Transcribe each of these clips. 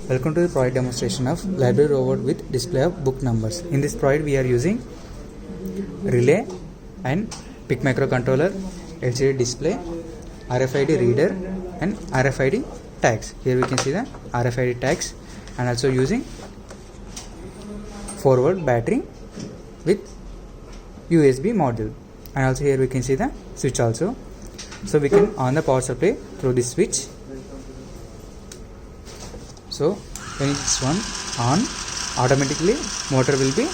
Welcome to the project demonstration of library robot with display of book numbers. In this project we are using relay and PIC microcontroller, LCD display, RFID reader and RFID tags. Here we can see the RFID tags and also using 4-volt battery with USB module, and also here we can see the switch also. So we can on the power supply through this switch. So when it's one on, automatically motor will be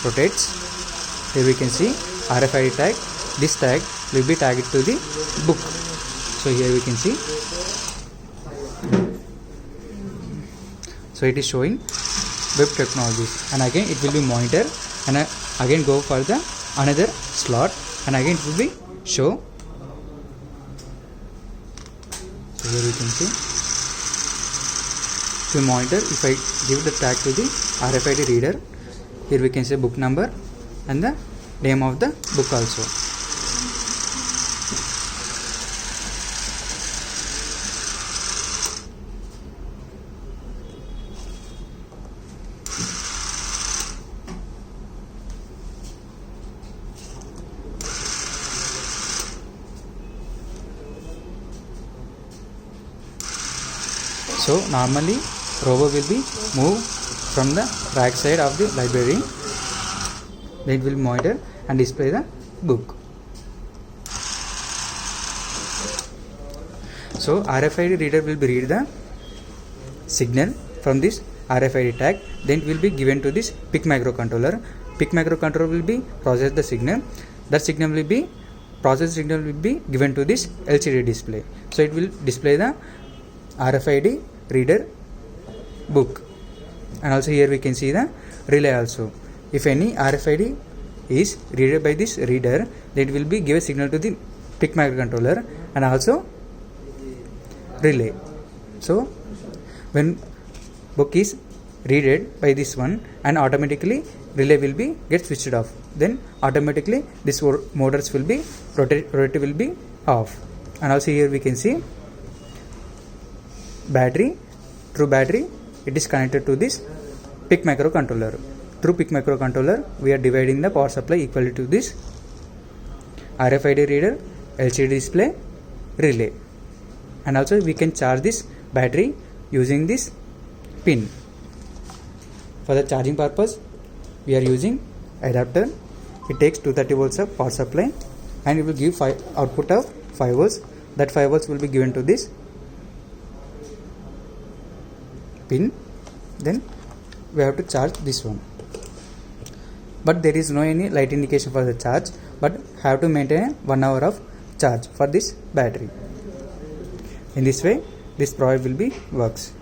rotates. Here we can see RFID tag. This tag will be tagged to the book. So here we can see. So it is showing web technologies, and again it will be monitor, and again go for the another slot, and again it will be show. So here we can see to monitor. If I give the tag to the RFID reader, here we can see book number and the name of the book also. So normally robot will be moved from the right side of the library. Then it will monitor and display the book. So RFID reader will be read the signal from this RFID tag. Then it will be given to this PIC microcontroller. PIC microcontroller will be process the signal. That signal will be process signal will be given to this LCD display. So it will display the RFID reader book, and also here we can see the relay also. If any RFID is read by this reader, then it will be give a signal to the PIC microcontroller and also relay. So when book is read by this one, and automatically relay will be get switched off, then automatically this motors will be rotate will be off. And also here we can see battery. Through battery it is connected to this PIC microcontroller. Through PIC microcontroller we are dividing the power supply equally to this RFID reader, LCD display, relay, and also we can charge this battery using this pin. For the charging purpose we are using adapter. It takes 230 volts of power supply, and it will give output of 5 volts. That 5 volts will be given to this pin. Then we have to charge this one, but there is no any light indication for the charge, but have to maintain 1 hour of charge for this battery. In this way this project will be works.